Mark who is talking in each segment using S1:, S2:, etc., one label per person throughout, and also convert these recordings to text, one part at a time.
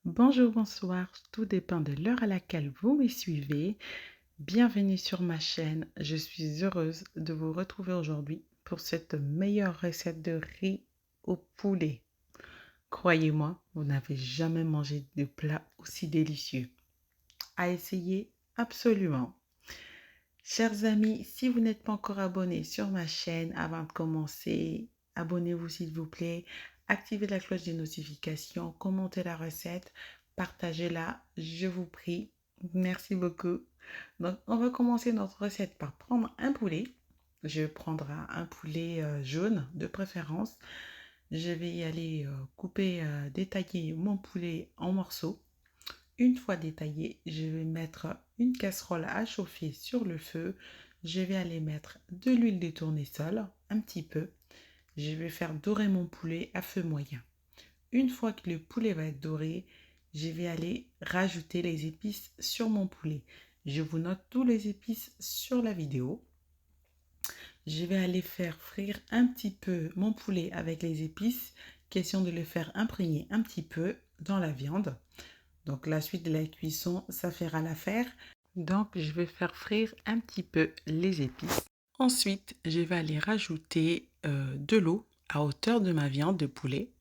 S1: Bonjour, bonsoir, tout dépend de l'heure à laquelle vous me suivez. Bienvenue sur ma chaîne. Je suis heureuse de vous retrouver aujourd'hui pour cette meilleure recette de riz au poulet. Croyez-moi, vous n'avez jamais mangé de plat aussi délicieux. À essayer absolument. Chers amis, si vous n'êtes pas encore abonnés sur ma chaîne, avant de commencer, abonnez-vous s'il vous plaît, activez la cloche des notifications, commentez la recette, partagez-la, je vous prie. Merci beaucoup. Donc, on va commencer notre recette par prendre un poulet. Je prendrai un poulet jaune de préférence. Je vais y aller couper, détailler mon poulet en morceaux. Une fois détaillé, je vais mettre une casserole à chauffer sur le feu. Je vais aller mettre de l'huile de tournesol, un petit peu. Je vais faire dorer mon poulet à feu moyen. Une fois que le poulet va être doré, je vais aller rajouter les épices sur mon poulet. Je vous note tous les épices sur la vidéo. Je vais aller faire frire un petit peu mon poulet avec les épices. Question de le faire imprégner un petit peu dans la viande. Donc la suite de la cuisson, ça fera l'affaire. Donc je vais faire frire un petit peu les épices. Ensuite, je vais aller rajouter de l'eau à hauteur de ma viande de poulet.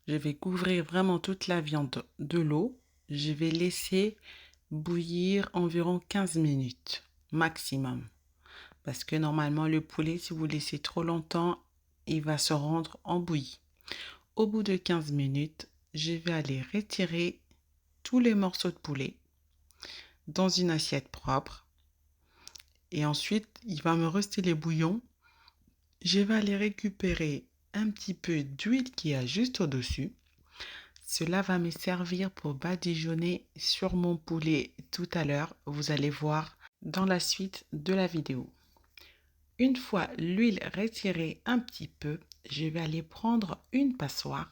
S1: Je vais couvrir vraiment toute la viande de l'eau. Je vais laisser bouillir environ 15 minutes maximum. Parce que normalement, le poulet, si vous laissez trop longtemps, il va se rendre en bouillie. Au bout de 15 minutes, je vais aller retirer tous les morceaux de poulet dans une assiette propre. Et ensuite, il va me rester les bouillons. Je vais aller récupérer un petit peu d'huile qui est juste au-dessus. Cela va me servir pour badigeonner sur mon poulet tout à l'heure. Vous allez voir dans la suite de la vidéo. Une fois l'huile retirée un petit peu, je vais aller prendre une passoire.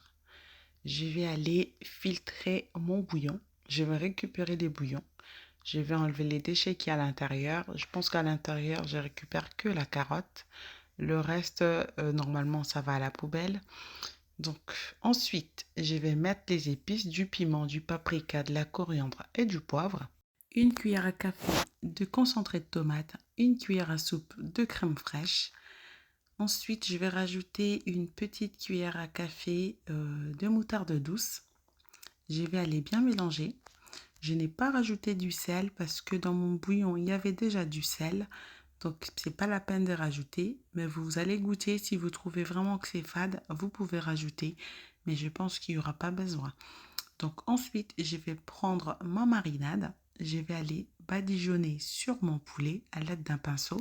S1: Je vais aller filtrer mon bouillon. Je vais récupérer les bouillons. Je vais enlever les déchets qu'il y a à l'intérieur. Je pense qu'à l'intérieur, je récupère que la carotte. Le reste, normalement, ça va à la poubelle. Donc, ensuite, je vais mettre les épices, du piment, du paprika, de la coriandre et du poivre. Une cuillère à café de concentré de tomate. Une cuillère à soupe de crème fraîche. Ensuite, je vais rajouter une petite cuillère à café de moutarde douce. Je vais aller bien mélanger. Je n'ai pas rajouté du sel parce que dans mon bouillon, il y avait déjà du sel. Donc, ce n'est pas la peine de rajouter. Mais vous allez goûter. Si vous trouvez vraiment que c'est fade, vous pouvez rajouter. Mais je pense qu'il n'y aura pas besoin. Donc, ensuite, je vais prendre ma marinade. Je vais aller badigeonner sur mon poulet à l'aide d'un pinceau.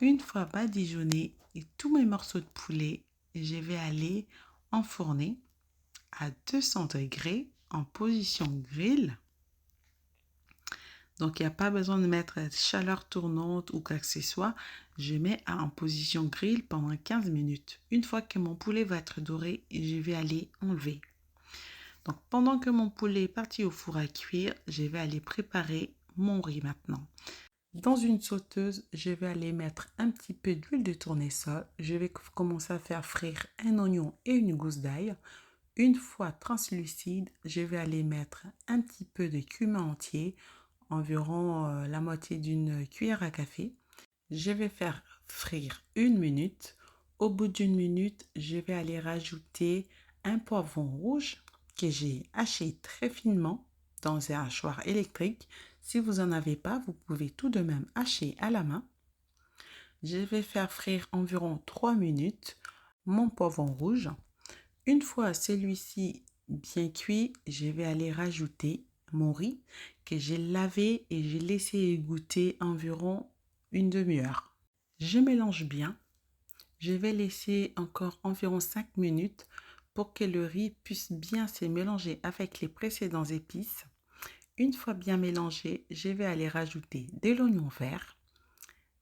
S1: Une fois badigeonné et tous mes morceaux de poulet, je vais aller enfourner à 200 degrés en position grill. Donc, il n'y a pas besoin de mettre chaleur tournante ou quoi que ce soit. Je mets en position grill pendant 15 minutes. Une fois que mon poulet va être doré, je vais aller enlever. Donc, pendant que mon poulet est parti au four à cuire, je vais aller préparer mon riz maintenant. Dans une sauteuse, je vais aller mettre un petit peu d'huile de tournesol. Je vais commencer à faire frire un oignon et une gousse d'ail. Une fois translucide, je vais aller mettre un petit peu de cumin entier, environ la moitié d'une cuillère à café. Je vais faire frire 1 minute. Au bout d'une minute, je vais aller rajouter un poivron rouge que j'ai haché très finement dans un hachoir électrique. Si vous n'en avez pas, vous pouvez tout de même hacher à la main. Je vais faire frire environ 3 minutes mon poivron rouge. Une fois celui-ci bien cuit, je vais aller rajouter mon riz que j'ai lavé et j'ai laissé égoutter environ une demi-heure. Je mélange bien. Je vais laisser encore environ 5 minutes pour que le riz puisse bien se mélanger avec les précédents épices. Une fois bien mélangé, je vais aller rajouter de l'oignon vert,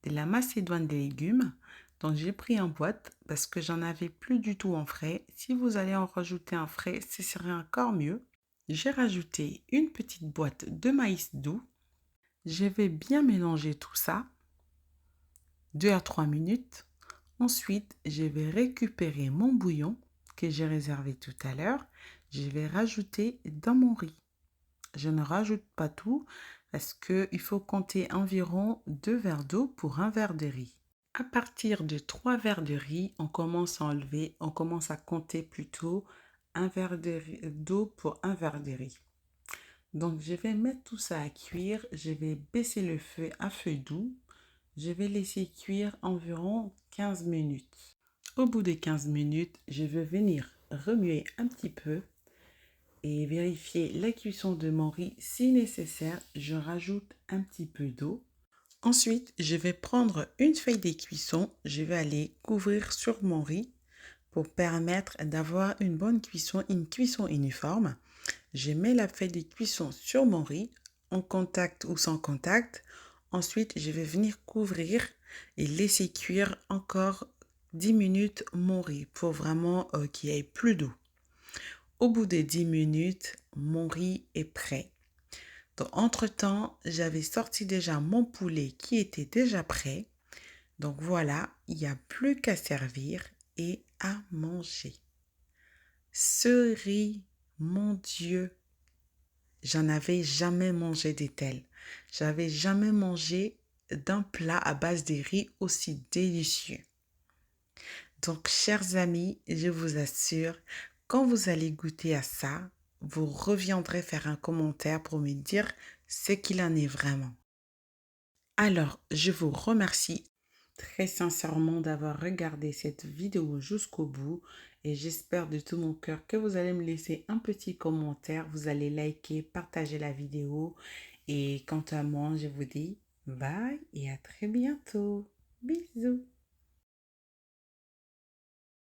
S1: de la macédoine des légumes. Donc j'ai pris en boîte parce que j'en avais plus du tout en frais. Si vous allez en rajouter en frais, ce serait encore mieux. J'ai rajouté une petite boîte de maïs doux. Je vais bien mélanger tout ça 2 à 3 minutes. Ensuite, je vais récupérer mon bouillon que j'ai réservé tout à l'heure. je vais rajouter dans mon riz. Je ne rajoute pas tout parce qu'il faut compter environ 2 verres d'eau pour un verre de riz. À partir de 3 verres de riz, on commence à enlever, on commence à compter plutôt un verre d'eau pour un verre de riz. Donc, je vais mettre tout ça à cuire. Je vais baisser le feu à feu doux. Je vais laisser cuire environ 15 minutes. Au bout de 15 minutes, je vais venir remuer un petit peu et vérifier la cuisson de mon riz. Si nécessaire, je rajoute un petit peu d'eau. Ensuite, je vais prendre une feuille de cuisson. Je vais aller couvrir sur mon riz pour permettre d'avoir une bonne cuisson, une cuisson uniforme. Je mets la feuille de cuisson sur mon riz, en contact ou sans contact. Ensuite, je vais venir couvrir et laisser cuire encore 10 minutes mon riz pour vraiment qu'il y ait plus d'eau. Au bout de 10 minutes, mon riz est prêt. Donc, entre-temps, j'avais sorti déjà mon poulet qui était déjà prêt. Donc voilà, il n'y a plus qu'à servir et à manger. Ce riz, mon Dieu, j'en avais jamais mangé des tels. J'avais jamais mangé d'un plat à base de riz aussi délicieux. Donc, chers amis, je vous assure, quand vous allez goûter à ça, vous reviendrez faire un commentaire pour me dire ce qu'il en est vraiment. Alors, je vous remercie très sincèrement d'avoir regardé cette vidéo jusqu'au bout et j'espère de tout mon cœur que vous allez me laisser un petit commentaire, vous allez liker, partager la vidéo et quant à moi, je vous dis bye et à très bientôt. Bisous.